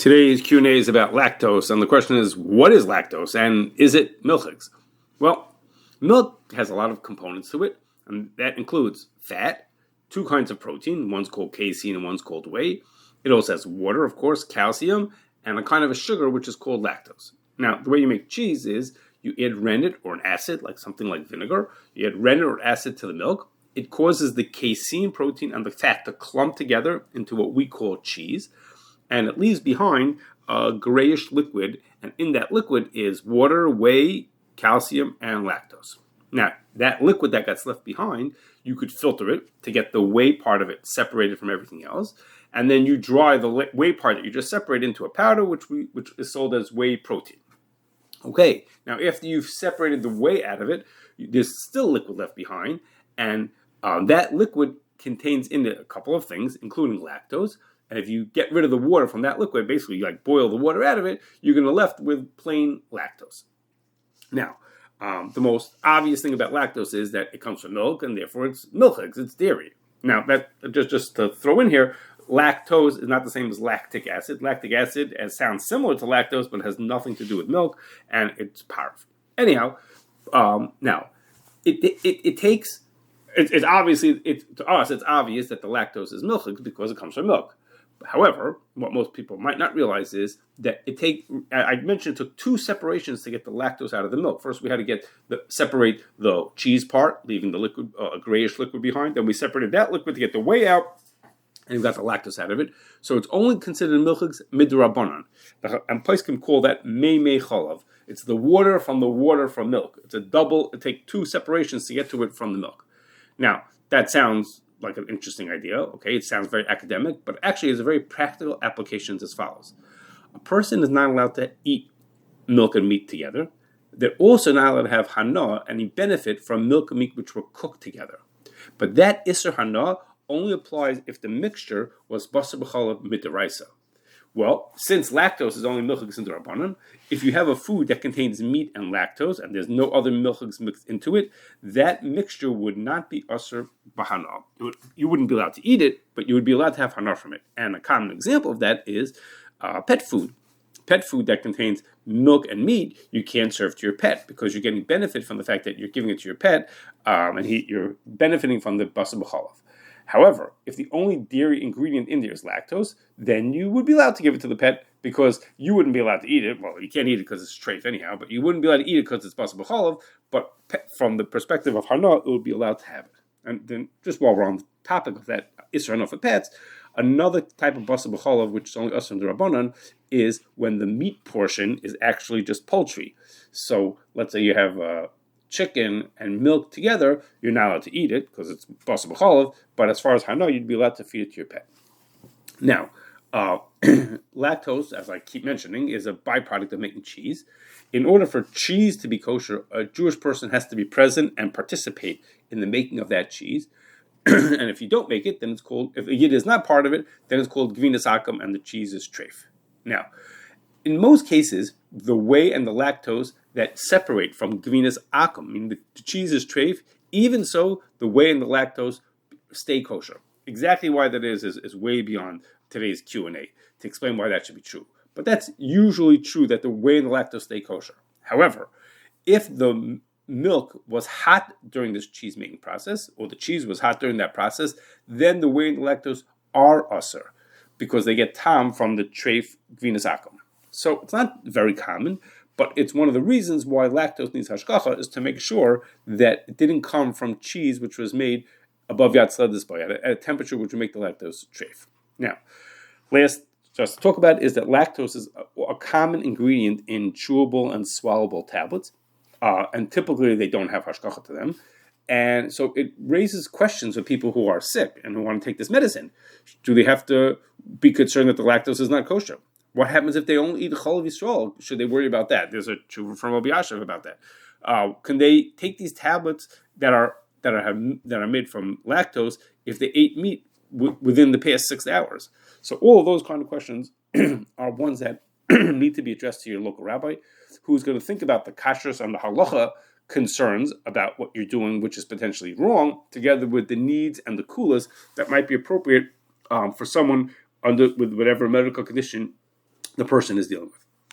Today's Q&A is about lactose, and the question is, what is lactose, and is it milchiks? Well, milk has a lot of components to it, and that includes fat, two kinds of protein, one's called casein and one's called whey. It also has water, of course, calcium, and a kind of a sugar which is called lactose. Now, the way you make cheese is you add rennet or an acid, like something like vinegar. You add rennet or acid to the milk. It causes the casein protein and the fat to clump together into what we call cheese. And it leaves behind a grayish liquid, and in that liquid is water, whey, calcium, and lactose. Now, that liquid that gets left behind, you could filter it to get the whey part of it separated from everything else, and then you dry the whey part that you just separated into a powder, which is sold as whey protein. Okay, now after you've separated the whey out of it, there's still liquid left behind, and that liquid contains in it a couple of things, including lactose. And if you get rid of the water from that liquid, basically you boil the water out of it, you're going to be left with plain lactose. Now, the most obvious thing about lactose is that it comes from milk, and therefore it's milchiks, it's dairy. Now, that just to throw in here, lactose is not the same as lactic acid. Lactic acid sounds similar to lactose, but it has nothing to do with milk, and it's powerful. Anyhow, now it's obviously to us it's obvious that the lactose is milchiks because it comes from milk. However, what most people might not realize is that I mentioned it took two separations to get the lactose out of the milk. First, we had to separate the cheese part, leaving the liquid, a grayish liquid behind. Then we separated that liquid to get the whey out, and we got the lactose out of it. So it's only considered milchiks midrabanan. And Poskim call that mei chalav. It's the water from milk. It takes two separations to get to it from the milk. Now, that sounds like an interesting idea, okay? It sounds very academic, but actually has a very practical applications as follows. A person is not allowed to eat milk and meat together. They're also not allowed to have hana, any benefit from milk and meat which were cooked together. But that iser hana only applies if the mixture was basar b'chalav midaraisa. Well, since lactose is only milchiks and drabanan, if you have a food that contains meat and lactose and there's no other milchiks mixed into it, that mixture would not be asur b'hana. You wouldn't be allowed to eat it, but you would be allowed to have hana from it. And a common example of that is pet food. Pet food that contains milk and meat, you can't serve to your pet because you're getting benefit from the fact that you're giving it to your pet, and you're benefiting from the basar b'chalav. However, if the only dairy ingredient in there is lactose, then you would be allowed to give it to the pet because you wouldn't be allowed to eat it. Well, you can't eat it because it's treif anyhow, but you wouldn't be allowed to eat it because it's basar b'chalav. But from the perspective of hana, it would be allowed to have it. And then, just while we're on the topic of that isra hana for pets, another type of basar b'chalav, which is only asur d'Rabbanan, is when the meat portion is actually just poultry. So let's say you have chicken and milk together, you're not allowed to eat it because it's basar b'chalav, but as far as hana, you'd be allowed to feed it to your pet. Now, lactose, as I keep mentioning, is a byproduct of making cheese. In order for cheese to be kosher, a Jewish person has to be present and participate in the making of that cheese. And if you don't make it, then it's called, if a yid is not part of it, then it's called gvinas akum and the cheese is treif. Now, in most cases, the whey and the lactose that separate from gvinas akum, meaning the cheese is treif, even so, the whey and the lactose stay kosher. Exactly why that is way beyond today's Q&A to explain why that should be true. But that's usually true that the whey and the lactose stay kosher. However, if the milk was hot during this cheese making process, or the cheese was hot during that process, then the whey and the lactose are asur because they get tam from the treif gvinas akum. So it's not very common, but it's one of the reasons why lactose needs hashgacha is to make sure that it didn't come from cheese which was made above Yad Sledis at a temperature which would make the lactose treif. Now, last just to talk about is that lactose is a common ingredient in chewable and swallowable tablets, and typically they don't have hashgacha to them. And so it raises questions with people who are sick and who want to take this medicine. Do they have to be concerned that the lactose is not kosher? What happens if they only eat chalav Yisrael? Should they worry about that? There's a tshuva from Rabbi Yashav about that. Can they take these tablets that are made from lactose if they ate meat within the past 6 hours? So all of those kind of questions are ones that need to be addressed to your local rabbi, who's going to think about the kashrus and the halacha concerns about what you're doing, which is potentially wrong, together with the needs and the kulas that might be appropriate for someone with whatever medical condition the person is dealing with.